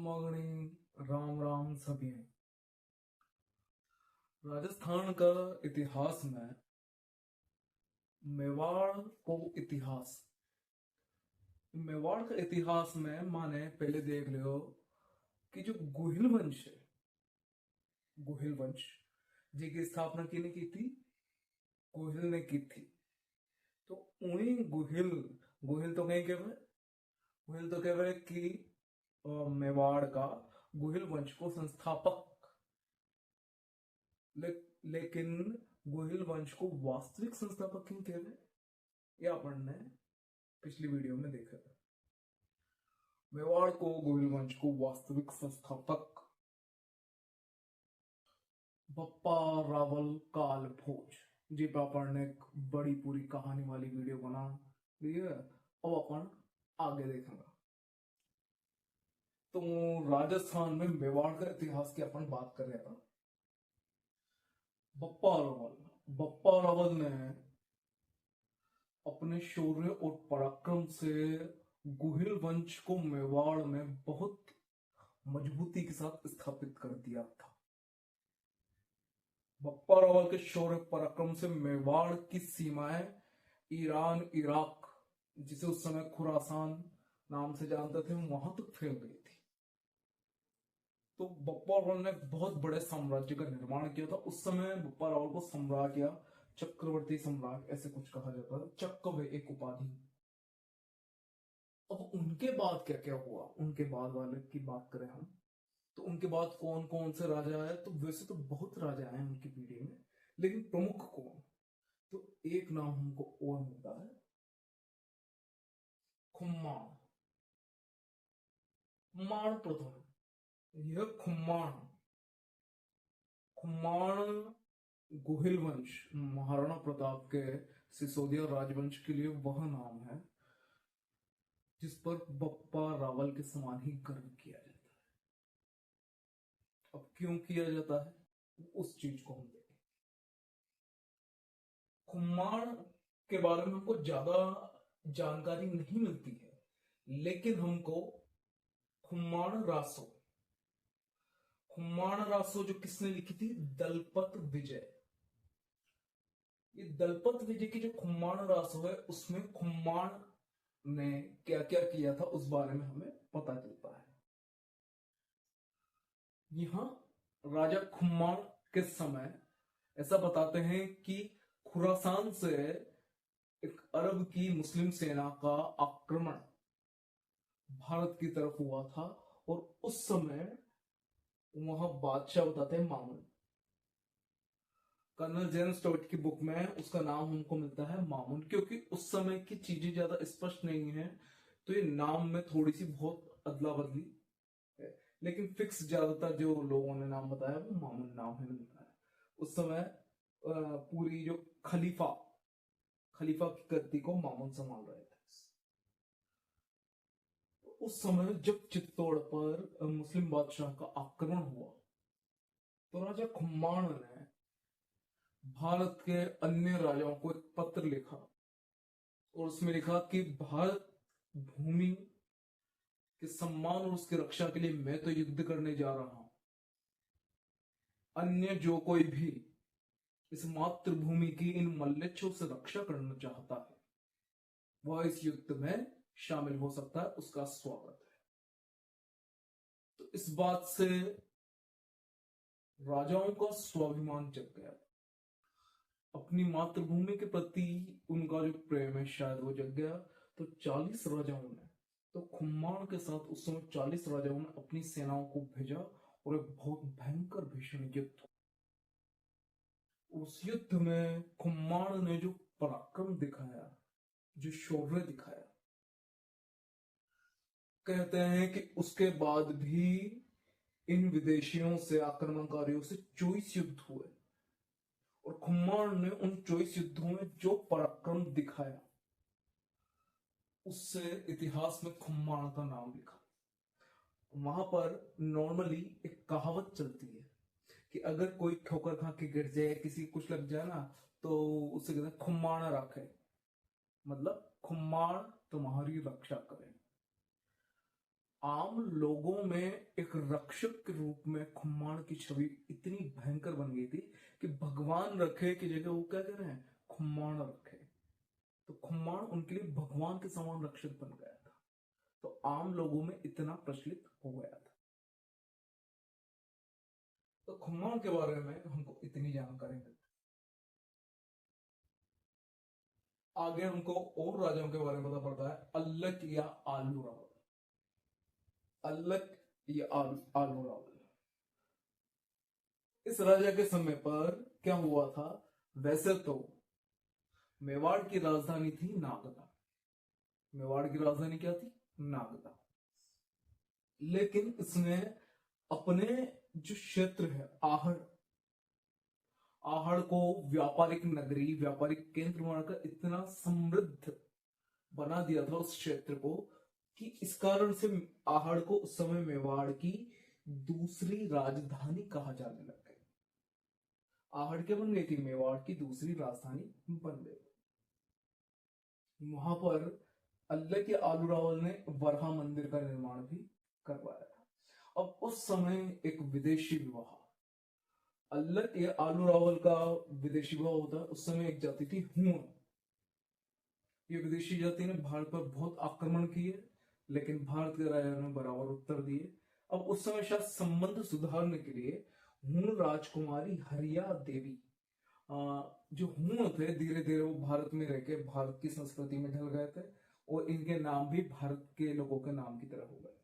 मगनी राम राम सभी। राजस्थान का इतिहास में मेवाड़ को इतिहास मेवाड़ का इतिहास में माने पहले देख लो कि जो गुहिल वंश है, गुहिल वंश जिसकी स्थापना किसने की थी? गुहिल ने की थी। तो उन्हीं गुहिल गुहिल तो कहीं कहवे गुहिल तो कहवे कि मेवाड़ का गुहिल वंश को संस्थापक लेकिन गुहिल वंश को वास्तविक संस्थापक क्यों कह रहे, ये अपन ने पिछली वीडियो में देखा था। मेवाड़ को गुहिल वंश को वास्तविक संस्थापक बप्पा रावल काल भोज जी पे अपन ने एक बड़ी पूरी कहानी वाली वीडियो बना ली है। अब अपन आगे देखेंगे। तो राजस्थान में मेवाड़ का इतिहास की अपन बात कर रहे थे। बप्पा रावल ने अपने शौर्य और पराक्रम से गुहिल वंश को मेवाड़ में बहुत मजबूती के साथ स्थापित कर दिया था। बप्पा रावल के शौर्य पराक्रम से मेवाड़ की सीमाएं ईरान, इराक, जिसे उस समय खुरासान नाम से जानते थे, वहां तक फैल गई थी। तो बप्पा रावल ने बहुत बड़े साम्राज्य का निर्माण किया था। उस समय बप्पा रावल को सम्राट या चक्रवर्ती सम्राट ऐसे कुछ कहा जाता था। चक्रव एक उपाधि। अब उनके बाद क्या क्या हुआ, उनके बाद वाले की बात करें हम तो उनके बाद कौन कौन से राजा आए, तो वैसे तो बहुत राजा आए उनकी पीढ़ी में, लेकिन प्रमुख कौन? तो एक नाम हमको और मिलता है, खुम्माण। खुम्माण प्रथम। यह खुम्माण खुम्माण गुहिल वंश महाराणा प्रताप के सिसोदिया राजवंश के लिए वह नाम है जिस पर बप्पा रावल के समान ही गर्व किया जाता है। अब क्यों किया जाता है उस चीज को हम देखें। खुम्माण के बारे में हमको ज्यादा जानकारी नहीं मिलती है, लेकिन हमको खुम्माण रासो जो किसने लिखी थी? दलपत विजय। ये दलपत विजय की जो खुम्माण रासो है उसमें खुम्माण ने क्या क्या किया था उस बारे में हमें पता चलता है। यहां राजा खुम्माण के समय ऐसा बताते हैं कि खुरासान से एक अरब की मुस्लिम सेना का आक्रमण भारत की तरफ हुआ था और उस समय वहां बादशाह बताते हैं मामून। कर्नल जेम्स टॉड की बुक में उसका नाम हमको मिलता है मामून, क्योंकि उस समय की चीजें ज्यादा स्पष्ट नहीं है तो ये नाम में थोड़ी सी बहुत अदला बदली है, लेकिन फिक्स ज्यादातर जो लोगों ने नाम बताया वो मामून नाम है मिलता है। उस समय पूरी जो खलीफा की गद्दी को मामून संभाल रहे थे। उस समय जब चित्तौड़ पर मुस्लिम बादशाह का आक्रमण हुआ तो राजा खुम्माण ने भारत के अन्य राजाओं को एक पत्र लिखा और उसमें लिखा कि भारत भूमि के सम्मान और उसकी रक्षा के लिए मैं तो युद्ध करने जा रहा हूं। अन्य जो कोई भी इस मातृभूमि की इन मल्लेच्छों से रक्षा करना चाहता है वह इस युद्ध में शामिल हो सकता है, उसका स्वागत है। तो इस बात से राजाओं का स्वाभिमान जग गया। अपनी मातृभूमि के प्रति उनका जो प्रेम है शायद वो जग गया। तो 40 राजाओं ने, तो खुम्माण के साथ उस समय 40 राजाओं ने अपनी सेनाओं को भेजा और एक बहुत भयंकर भीषण युद्ध। उस युद्ध में खुम्माण ने जो पराक्रम दिखाया, जो शौर्य दिखाया, कहते हैं कि उसके बाद भी इन विदेशियों से, आक्रमणकारियों से 24 युद्ध हुए और खुम्माण ने उन 24 युद्धों में जो पराक्रम दिखाया उससे इतिहास में खुम्माण का नाम लिखा। वहां पर नॉर्मली एक कहावत चलती है कि अगर कोई ठोकर खा के गिर जाए, किसी कुछ लग जाए ना, तो उसे कहते हैं खुम्माण रखे, मतलब खुम्माण तुम्हारी रक्षा करे। आम लोगों में एक रक्षक के रूप में खुम्माण की छवि इतनी भयंकर बन गई थी कि भगवान रखे की जगह वो क्या कह रहे हैं, खुम्माण रखे। तो खुम्माण उनके लिए भगवान के समान रक्षक बन गया था। तो आम लोगों में इतना प्रचलित हो गया था। तो खुम्माण के बारे में हमको इतनी जानकारी मिलती। आगे हमको और राजाओं के बारे में पता पड़ता है, अल्लक या आलू रावल। अल्लक या आलू रावल, इस राजा के समय पर क्या हुआ था, वैसे तो मेवाड़ की राजधानी थी नागदा। मेवाड़ की राजधानी क्या थी, नागदा। लेकिन इसने अपने जो क्षेत्र है आहड़, आहड़ को व्यापारिक नगरी, व्यापारिक केंद्र बनाकर इतना समृद्ध बना दिया था उस क्षेत्र को कि इस कारण से आहड़ को उस समय मेवाड़ की दूसरी राजधानी कहा जाने लग गया। आहड़ क्या बन गई थी, मेवाड़ की दूसरी राजधानी बन गई। वहां पर अल्लाह के आलू रावल ने वरहा मंदिर का निर्माण भी करवाया था। अब उस समय एक विदेशी विवाह, अल्लाह के आलू रावल का विदेशी विवाह होता है। उस समय एक जाति थी हूण। ये विदेशी जाति ने भारत पर बहुत आक्रमण किए, लेकिन भारत के राजा ने बराबर उत्तर दिए। अब उस समय शायद संबंध सुधारने के लिए हूण राजकुमारी हरिया देवी, जो हूण थे, धीरे धीरे वो भारत में रहकर भारत की संस्कृति में ढल गए थे और इनके नाम भी भारत के लोगों के नाम की तरह हो गए।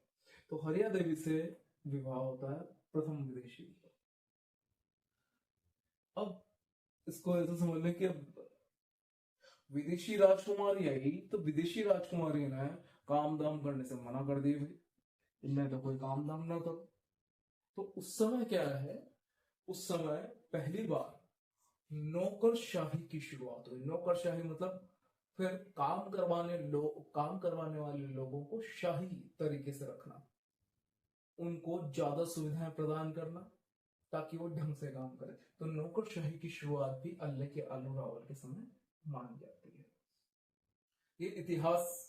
तो हरिया देवी से विवाह होता है, प्रथम विदेशी विवाह। अब इसको ऐसा समझ लें कि अब विदेशी राजकुमारी आई तो विदेशी राजकुमारी ने काम दाम करने से मना कर दिए, भाई इनने तो कोई काम दाम ना करो। तो उस समय क्या है, उस समय पहली बार नौकरशाही की शुरुआत हुई। नौकरशाही मतलब फिर काम करवाने वाले लोगों को शाही तरीके से रखना, उनको ज्यादा सुविधाएं प्रदान करना ताकि वो ढंग से काम करे। तो नौकरशाही की शुरुआत भी अल्लाह के आलू रावल के समय मानी जाती है। ये इतिहास।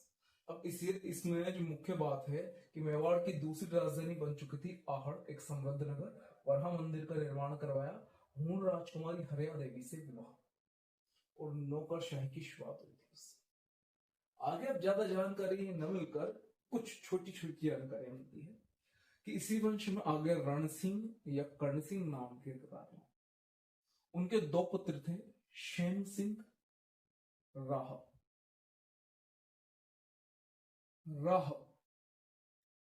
अब इसमें जो मुख्य बात है कि मेवाड़ की दूसरी राजधानी बन चुकी थी आहड़, एक समृद्ध नगर। वरहा मंदिर का निर्माण करवाया, हूण राजकुमारी हरिया देवी से विवाह और नौकरशाही की शुरुआत हुई थी उससे। आगे अब ज्यादा जानकारी न मिलकर कुछ छोटी छोटी जानकारी मिलती है कि इसी वंश में आगे रण सिंह या कर्ण सिंह नाम के राजा, उनके दो पुत्र थे, शेम सिंह, राह।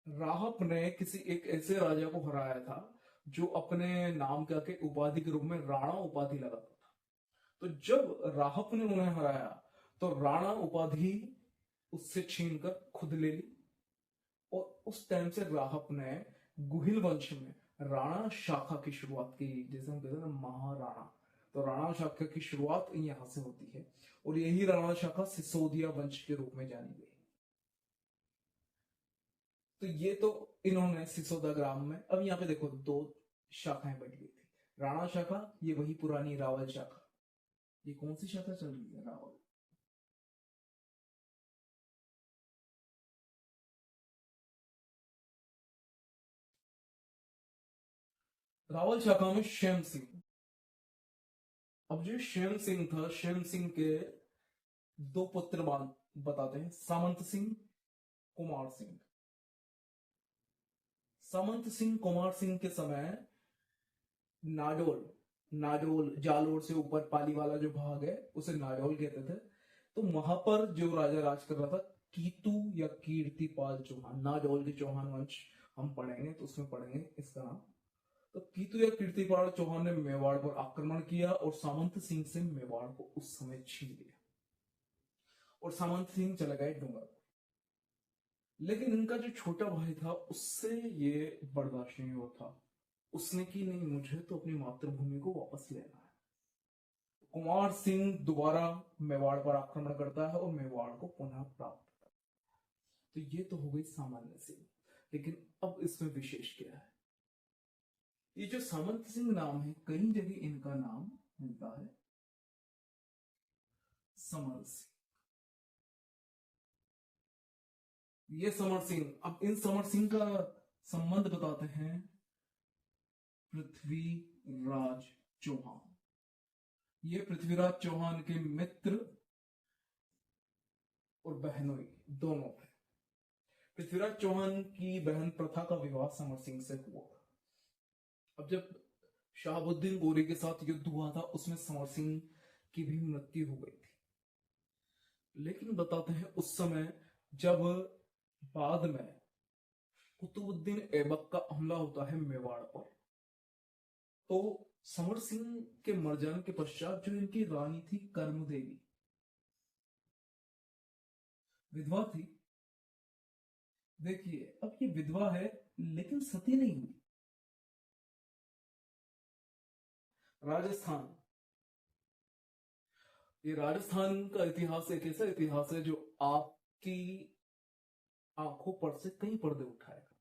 राहप ने किसी एक ऐसे राजा को हराया था जो अपने नाम के उपाधि के रूप में राणा उपाधि लगाता था। तो जब राहप ने उन्हें हराया तो राणा उपाधि उससे छीनकर खुद ले ली और उस टाइम से राहप ने गुहिल वंश में राणा शाखा की शुरुआत की, जैसे हम कहते हैं ना महाराणा। तो राणा शाखा की शुरुआत यहां से होती है और यही राणा शाखा सिसोदिया वंश के रूप में जानी गई। तो ये तो इन्होंने सिसोदा ग्राम में, अब यहाँ पे देखो दो शाखाएं बन गई थी, राणा शाखा, ये वही पुरानी रावल शाखा। ये कौन सी शाखा चल रही है, रावल। रावल शाखा में शेम सिंह। अब जो शेम सिंह था, शेम सिंह के दो पुत्र बताते हैं, सामंत सिंह, कुमार सिंह। सामंत सिंह कुमार सिंह के समय नाडोल, नाडोल जालोर से ऊपर पाली वाला जो भाग है उसे नाडोल कहते थे। तो वहां पर जो राजा राज कर रहा था, कीतू या कीर्तिपाल चौहान, नाडोल के चौहान वंश हम पढ़ेंगे तो उसमें पढ़ेंगे इसका नाम। तो कीतू या कीर्तिपाल चौहान ने मेवाड़ पर आक्रमण किया और सामंत सिंह से मेवाड़ को उस समय छीन लिया और सामंत सिंह चले गए डूंगर। लेकिन इनका जो छोटा भाई था उससे ये बर्दाश्त नहीं हुआ था। उसने की नहीं, मुझे तो अपनी मातृभूमि को वापस लेना है। कुमार सिंह दोबारा मेवाड़ पर आक्रमण करता है और मेवाड़ को पुनः प्राप्त करता है। तो ये तो हो गई सामान्य सिंह, लेकिन अब इसमें विशेष क्या है, ये जो सामंत सिंह नाम है, कई जगह इनका नाम मिलता है समर सिंह। ये समर सिंह, अब इन समर सिंह का संबंध बताते हैं पृथ्वीराज चौहान। ये पृथ्वीराज चौहान के मित्र और बहनोई दोनों थे। पृथ्वीराज चौहान की बहन प्रथा का विवाह समर सिंह से हुआ। अब जब शहाबुद्दीन गोरी के साथ युद्ध हुआ था उसमें समर सिंह की भी मृत्यु हो गई थी। लेकिन बताते हैं उस समय जब बाद में कुतुबुद्दीन ऐबक का हमला होता है मेवाड़ पर, तो समर सिंह के मर जाने के पश्चात जो इनकी रानी थी कर्म देवी, विधवा थी। देखिए अब ये विधवा है लेकिन सती नहीं हुई। राजस्थान, ये राजस्थान का इतिहास एक ऐसा इतिहास है जो आपकी आंखों पर से कई पर्दे उठाएगा।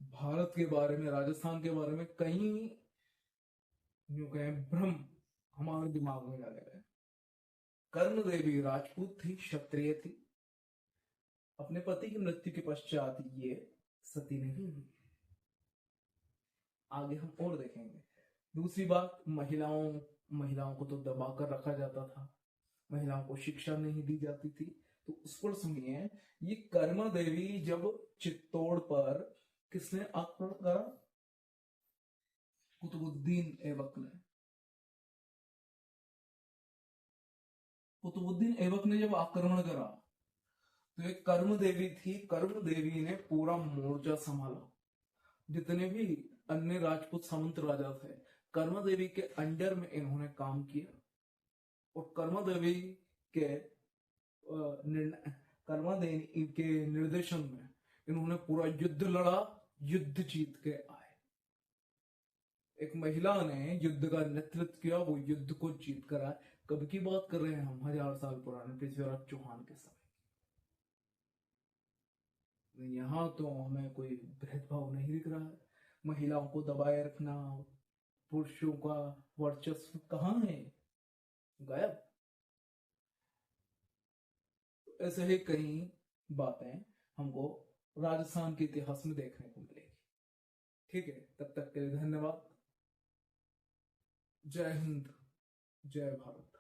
भारत के बारे में, राजस्थान के बारे में कई यूं कहें भ्रम हमारे दिमाग में डाले गए। कर्ण देवी राजपूत थी, क्षत्रिय थी। अपने पति की मृत्यु के पश्चात ये सती नहीं हुई। आगे हम और देखेंगे। दूसरी बात, महिलाओं को तो दबाकर रखा जाता था, महिलाओं को शिक्षा नहीं दी जाती थी। तो उस पर सुनिए, ये कर्मा देवी जब चित्तौड़ पर किसने आक्रमण करा? कुतुबुद्दीन ऐबक ने। कुतुबुद्दीन ऐबक ने जब आक्रमण करा तो एक कर्म देवी थी, कर्म देवी ने पूरा मोर्चा संभाला। जितने भी अन्य राजपूत सामंत राजा थे, कर्मा देवी के अंडर में इन्होंने काम किया। और कर्मा देवी के कर्मा देवी के निर्देशन में इन्होंने पूरा युद्ध लड़ा, युद्ध जीत के आए। एक महिला ने युद्ध का नेतृत्व किया, वो युद्ध को जीत कर आए। कब की बात कर रहे हैं हम? 1000 साल पुराने पृथ्वीराज चौहान के समय। यहाँ तो हमें कोई भेदभाव नहीं दिख रहा है। महिलाओं को दबाए रखना, पुरुषों का वर्चस्व कहाँ है? गायब। ऐसे ही कई बातें हमको राजस्थान के इतिहास में देखने को मिलेगी। ठीक है, तब तक के लिए धन्यवाद। जय हिंद, जय भारत।